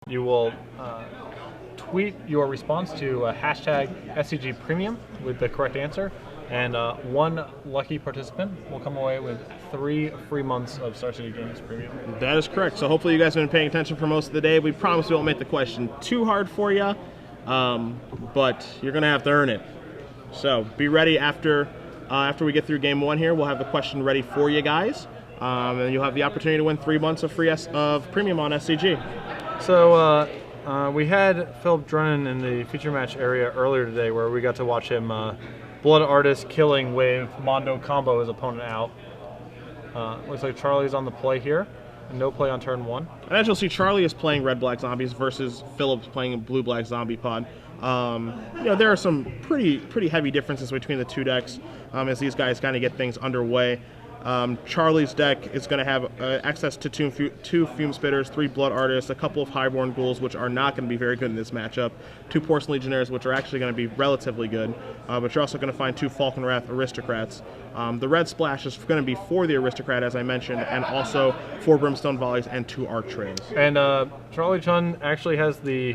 You will tweet your response to hashtag SCG Premium with the correct answer, and one lucky participant will come away with 3 free months of Star City Games Premium. That is correct. So hopefully you guys have been paying attention for most of the day. We promise we won't make the question too hard for you, but you're going to have to earn it. So be ready after we get through game 1 here. We'll have the question ready for you guys, and you'll have the opportunity to win 3 months of free of Premium on SCG. So we had Phillip Drennon in the feature match area earlier today, where we got to watch him Blood Artist killing wave Mondo combo his opponent out. Looks like Charlie's on the play here. No play on turn 1. And as you'll see, Charlie is playing red-black zombies versus Phillip's playing blue-black zombie pod. You know, there are some pretty heavy differences between the two decks as these guys kind of get things underway. Charlie's deck is going to have access to 2 Fume Spitters, 3 Blood Artists, a couple of Highborn Ghouls, which are not going to be very good in this matchup, 2 Porcelain Legionnaires, which are actually going to be relatively good, but you're also going to find 2 Falcon Wrath Aristocrats. The red splash is going to be for the Aristocrat, as I mentioned, and also 4 Brimstone Volleys and 2 Arc Trails. And Charlie Chun actually has the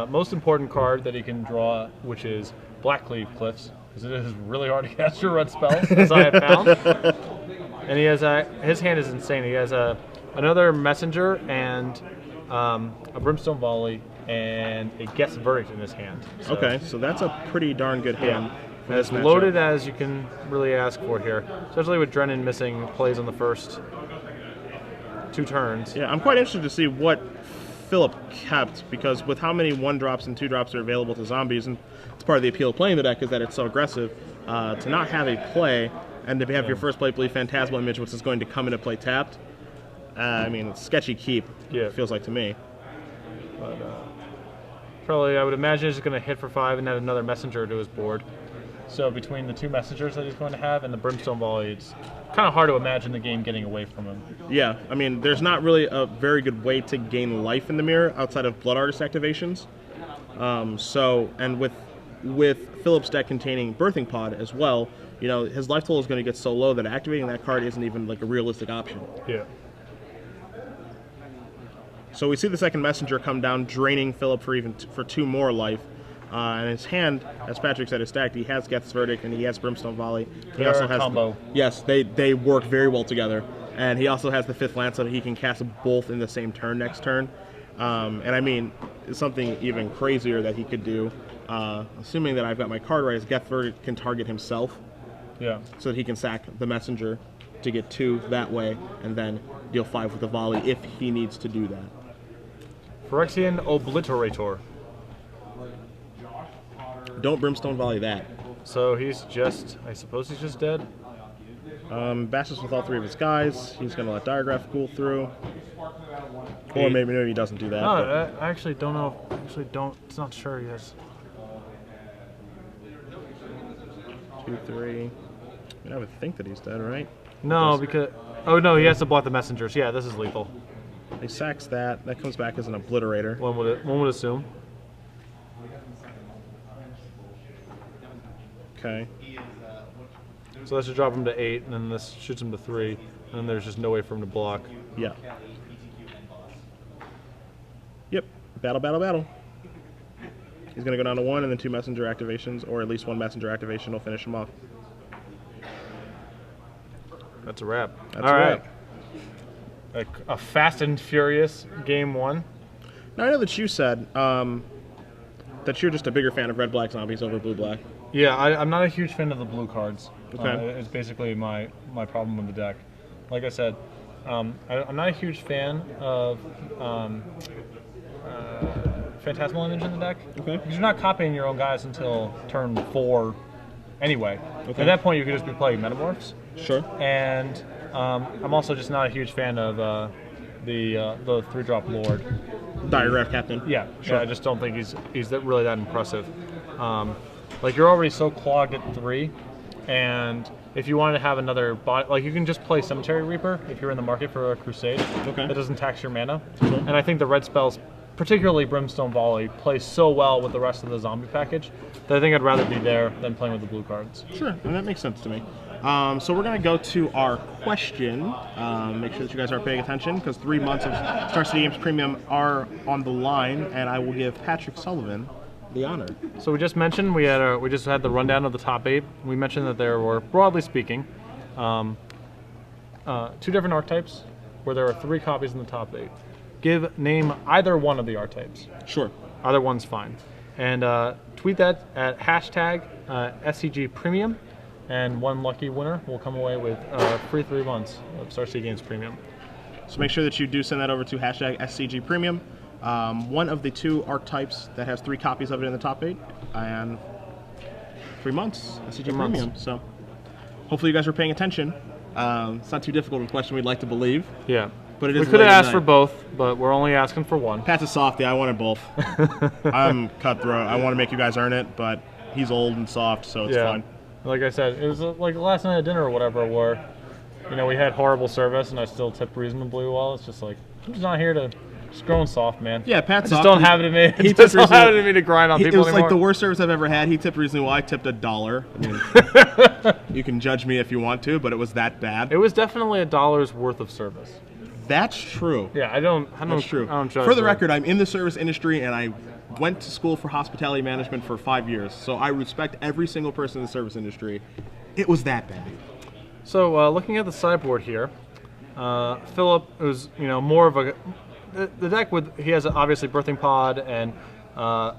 most important card that he can draw, which is Blackcleave Cliffs, because it is really hard to cast your red spells, as I have found. And he has his hand is insane. He has another Messenger and a Brimstone Volley and a Guess Verdict in his hand. So, okay, so that's a pretty darn good hand. Yeah. As loaded as you can really ask for here, especially with Drennon missing plays on the first 2 turns. Yeah, I'm quite interested to see what Phillip kept, because with how many 1-drops and 2-drops are available to zombies, and it's part of the appeal of playing the deck is that it's so aggressive, to not have a play and to have your first play Phantasmal Image, which is going to come into play tapped. I mean, it's sketchy keep, it feels like to me. But probably, I would imagine he's going to hit for 5 and add another Messenger to his board. So between the 2 Messengers that he's going to have and the Brimstone Volley, it's kind of hard to imagine the game getting away from him. Yeah, I mean, there's not really a very good way to gain life in the mirror outside of Blood Artist activations. And with Phillip's deck containing Birthing Pod as well, you know, his life total is going to get so low that activating that card isn't even like a realistic option. Yeah. So we see the second Messenger come down, draining Phillip for 2 more life. And his hand, as Patrick said, is stacked. He has Guess Verdict and he has Brimstone Volley. He also has combo. Yes, they work very well together. And he also has the 5th Lance, so that he can cast both in the same turn next turn. And I mean, something even crazier that he could do, assuming that I've got my card right, is Guess Verdict can target himself. Yeah. So that he can sack the Messenger to get 2 that way, and then deal 5 with the Volley if he needs to do that. Phyrexian Obliterator. Don't Brimstone Volley that. So he's just, I suppose he's just dead? Bashes with all 3 of his guys. He's going to let Diagraph Ghoul through. Or maybe he doesn't do that. No, I actually don't know. It's not sure he has. 2, 3. I mean, I would think that he's dead, right? No, because... Oh, no, he has to block the Messengers. Yeah, this is lethal. He sacks that. That comes back as an Obliterator. One would assume. Okay. So that should drop him to 8, and then this shoots him to 3, and then there's just no way for him to block. Yeah. Yep. Battle, battle, battle. He's going to go down to 1 and then 2 Messenger activations, or at least 1 Messenger activation will finish him off. That's a wrap. That's a wrap. A fast and furious game 1. Now, I know that you said that you're just a bigger fan of red-black zombies over blue-black. Yeah, I'm not a huge fan of the blue cards. Okay. It's basically my problem with the deck. Like I said, I'm not a huge fan of Phantasmal Image in the deck. Okay. Because you're not copying your own guys until turn 4 anyway. Okay. At that point, you could just be playing Metamorphs. Sure. And I'm also just not a huge fan of the 3-drop Lord. Diagraph Captain. Yeah, sure. Yeah, I just don't think he's really that impressive. Like, you're already so clogged at 3, and if you wanted to have another bot, like, you can just play Cemetery Reaper if you're in the market for a Crusade. Okay. That doesn't tax your mana. Sure. And I think the red spells, particularly Brimstone Volley, play so well with the rest of the zombie package that I think I'd rather be there than playing with the blue cards. Sure, and that makes sense to me. So we're going to go to our question. Make sure that you guys are paying attention because 3 months of Star City Games Premium are on the line, and I will give Patrick Sullivan the honor. So we just mentioned we just had the rundown of the top 8. We mentioned that there were, broadly speaking, 2 different archetypes where there are 3 copies in the top 8. Name either one of the archetypes. Sure. Either one's fine. And tweet that at hashtag SCG Premium, and one lucky winner will come away with free 3 months of Star City Games Premium. So make sure that you do send that over to hashtag SCG Premium. One of the 2 archetypes that has 3 copies of it in the top 8, and 3 months SCG Premium. So hopefully you guys are paying attention. It's not too difficult of a question, we'd like to believe. Yeah. But it is we could have asked for both, but we're only asking for one. Pat's a softie. I wanted both. I'm cutthroat. I want to make you guys earn it, but he's old and soft, so it's fine. Like I said, it was like last night at dinner or whatever, where we had horrible service and I still tipped reasonably well. It's just like, I'm just not here to just growing soft, man. Yeah, Pat's soft. Don't have it in me. He just don't have it in me to grind on people anymore. It was anymore. like the worst service I've ever had. He tipped reasonably well. I tipped $1. I mean, you can judge me if you want to, but it was that bad. It was definitely $1 worth of service. That's true. Yeah, I don't. That's true. I don't judge. For the record, I'm in the service industry, and I went to school for hospitality management for 5 years. So I respect every single person in the service industry. It was that bad. So looking at the sideboard here, Phillip was more of a the deck with he has obviously Birthing Pod and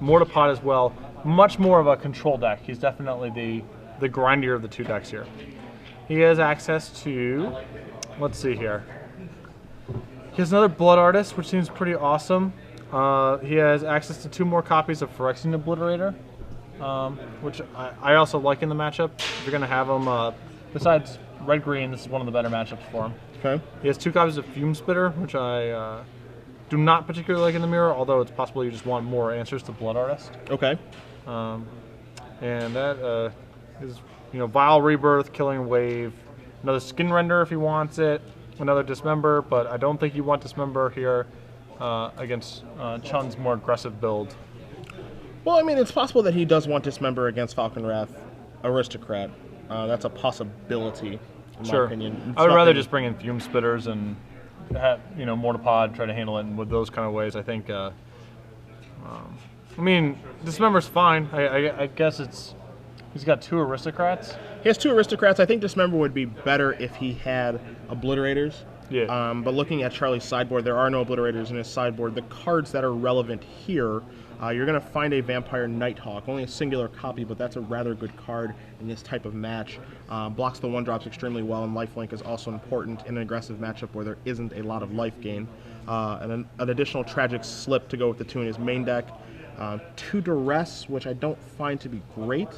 Mortar Pod as well. Much more of a control deck. He's definitely the grindier of the 2 decks here. He has access to, let's see here. He has another Blood Artist, which seems pretty awesome. He has access to 2 more copies of Phyrexian Obliterator, which I also like in the matchup. If you're going to have him, besides red-green, this is one of the better matchups for him. Okay. He has 2 copies of Fume Spitter, which I do not particularly like in the mirror, although it's possible you just want more answers to Blood Artist. Okay. And that is, Vile Rebirth, Killing Wave, another Skin Render if he wants it, another Dismember, but I don't think you want Dismember here against Chun's more aggressive build. Well, I mean, it's possible that he does want Dismember against Falcon Wrath Aristocrat. That's a possibility, in my opinion. I would rather just bring in Fume Spitters and have, Mortar Pod, try to handle it with those kind of ways. I think, I mean, Dismember's fine. I guess he's got 2 Aristocrats. He has 2 Aristocrats. I think Dismember would be better if he had Obliterators. Yeah. But looking at Charlie's sideboard, there are no Obliterators in his sideboard. The cards that are relevant here, you're going to find a Vampire Nighthawk. Only a singular copy, but that's a rather good card in this type of match. Blocks the 1-drops extremely well, and lifelink is also important in an aggressive matchup where there isn't a lot of life gain. And an additional Tragic Slip to go with the 2 in his main deck. 2 Duress, which I don't find to be great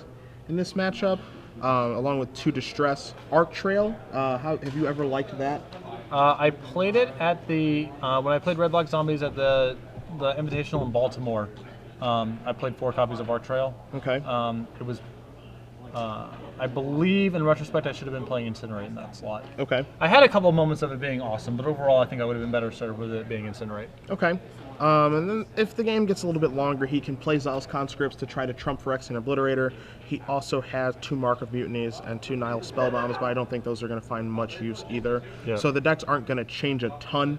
in this matchup, along with 2 Distress. Arc Trail, have you ever liked that? I played it at the when I played Red Black Zombies at the Invitational in Baltimore. I played 4 copies of Arc Trail. Okay. It was, I believe, in retrospect, I should have been playing Incinerate in that slot. Okay. I had a couple of moments of it being awesome, but overall, I think I would have been better served with it being Incinerate. Okay. And then if the game gets a little bit longer, he can play Zal's Conscripts to try to trump Phyrexian Obliterator. He also has 2 Mark of Mutinies and 2 Nile Spellbombs, but I don't think those are going to find much use either. Yeah. So the decks aren't going to change a ton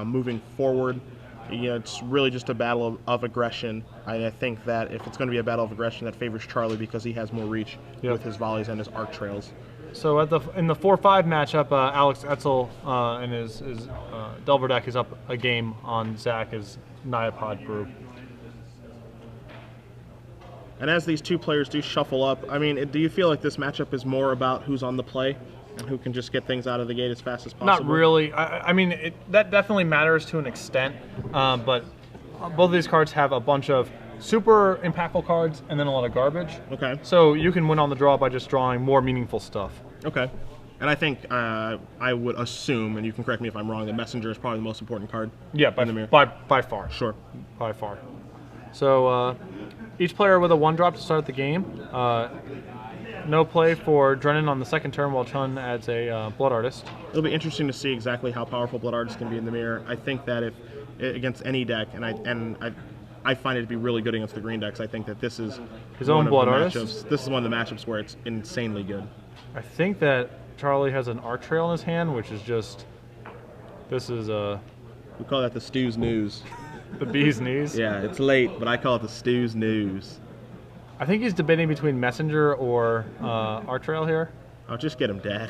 moving forward. It's really just a battle of aggression. I think that if it's going to be a battle of aggression, that favors Charlie because he has more reach with his volleys and his arc trails. So in the 4-5 matchup, Alex Etzel and his Delver deck is up a game on Zach's Niapod brew. And as these 2 players do shuffle up, I mean, do you feel like this matchup is more about who's on the play and who can just get things out of the gate as fast as possible? Not really. I mean, that definitely matters to an extent, but both of these cards have a bunch of super impactful cards and then a lot of garbage. Okay. So you can win on the draw by just drawing more meaningful stuff. Okay. And I think I would assume, and you can correct me if I'm wrong, that Messenger is probably the most important card. Yeah, by far. Sure. By far. So each player with a 1-drop to start the game. No play for Drennon on the second turn while Chun adds a Blood Artist. It'll be interesting to see exactly how powerful Blood Artist can be in the mirror. I think that if against any deck, and I find it to be really good against the green decks, I think that this is his own Blood Artist. This is one of the matchups where it's insanely good. I think that Charlie has an Art Trail in his hand, which is just, this is We call that the Stew's News. the bee's knees. Yeah, it's late, but I call it the Stew's News. I think he's debating between Messenger or Art Trail here. I'll just get him dead.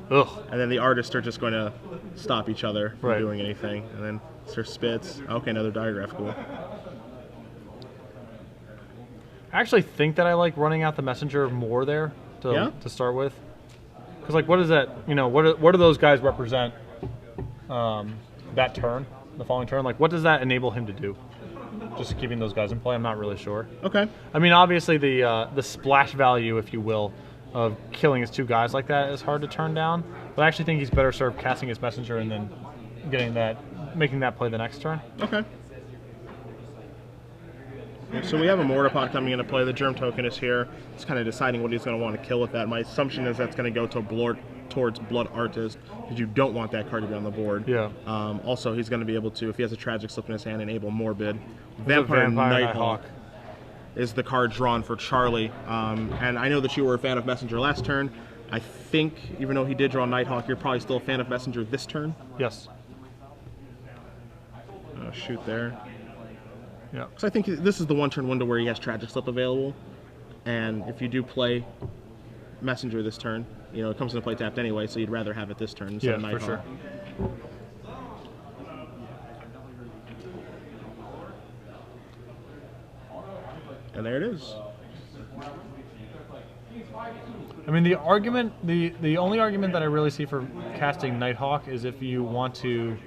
Ugh. And then the artists are just going to stop each other from Right. doing anything. And then Sir Spitz. Okay, another diagraph. Cool. I actually think that I like running out the Messenger more there to start with. Because, like, what is that, you know, what do those guys represent that turn, the following turn? Like, what does that enable him to do? Just keeping those guys in play? I'm not really sure. Okay. I mean, obviously the splash value, if you will, of killing his two guys like that is hard to turn down. But I actually think he's better served casting his Messenger and then making that play the next turn. Okay. So we have a Mortar Pot coming into play. The Germ Token is here. It's kind of deciding what he's going to want to kill with that. My assumption is that's going to go towards Blood Artist, because you don't want that card to be on the board. Yeah. Also, he's going to be able to, if he has a Tragic Slip in his hand, enable Morbid. Vampire Nighthawk is the card drawn for Charlie. And I know that you were a fan of Messenger last turn. I think, even though he did draw Nighthawk, you're probably still a fan of Messenger this turn. Yes. Shoot there. Yeah. So I think this is the one turn window where he has Tragic Slip available. And if you do play Messenger this turn, you know, it comes into play tapped anyway, so you'd rather have it this turn instead of Nighthawk. For sure. And there it is. I mean, the only argument that I really see for casting Nighthawk is if you want to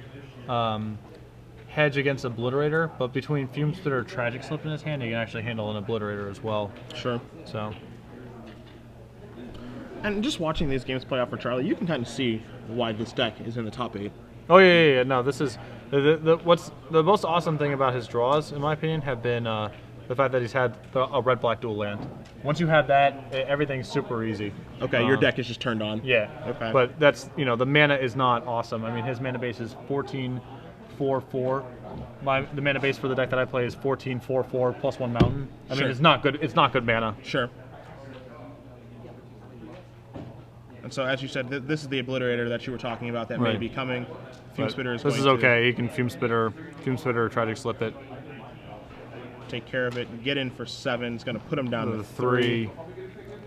hedge against Obliterator, but between Fume Spitter or Tragic Slip in his hand, you can actually handle an Obliterator as well. Sure. So. And just watching these games play out for Charlie, you can kind of see why this deck is in the top 8. Oh yeah. No, this is what's the most awesome thing about his draws, in my opinion, have been the fact that he's had a red-black dual land. Once you have that, everything's super easy. Okay, your deck is just turned on. Yeah. Okay. But that's, you know, the mana is not awesome. I mean, his mana base is 14/4/4. The mana base for the deck that I play is 14/4/4 plus 1 mountain. I mean, it's not good. It's not good mana. Sure. And so, as you said, this is the Obliterator that you were talking about that may be coming. Fume Spitter is This going is okay. He can Fume Spitter, or Tragic Slip it. Take care of it, get in for 7. It's going to put him down to 3.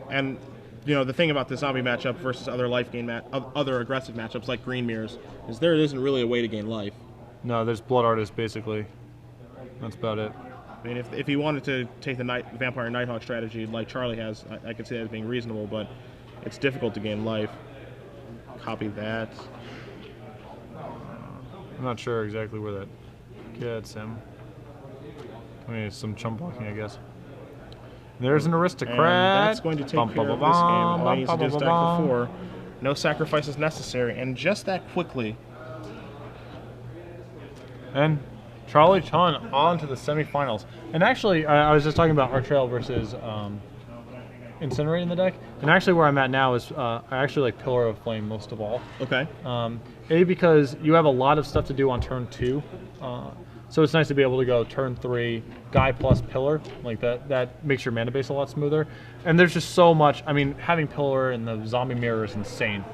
And you know the thing about the zombie matchup versus other life gain other aggressive matchups like Green Mirrors is there isn't really a way to gain life. No, there's Blood Artist basically. That's about it. I mean, if he wanted to take the Vampire Nighthawk strategy like Charlie has, I could see that as being reasonable, but it's difficult to gain life. Copy that. I'm not sure exactly where that gets him. I mean, it's some chump blocking, I guess. There's an Aristocrat. And that's going to take care of this game. All he needs to do is stack for 4. No sacrifices necessary, and just that quickly. And Charlie Chun on to the semifinals. And actually, I was just talking about Art Trail versus Incinerate in the deck. And actually, where I'm at now is I actually like Pillar of Flame most of all. Okay. A, because you have a lot of stuff to do on turn 2. So it's nice to be able to go turn 3, Guy plus Pillar. Like that makes your mana base a lot smoother. And there's just so much. I mean, having Pillar and the Zombie Mirror is insane.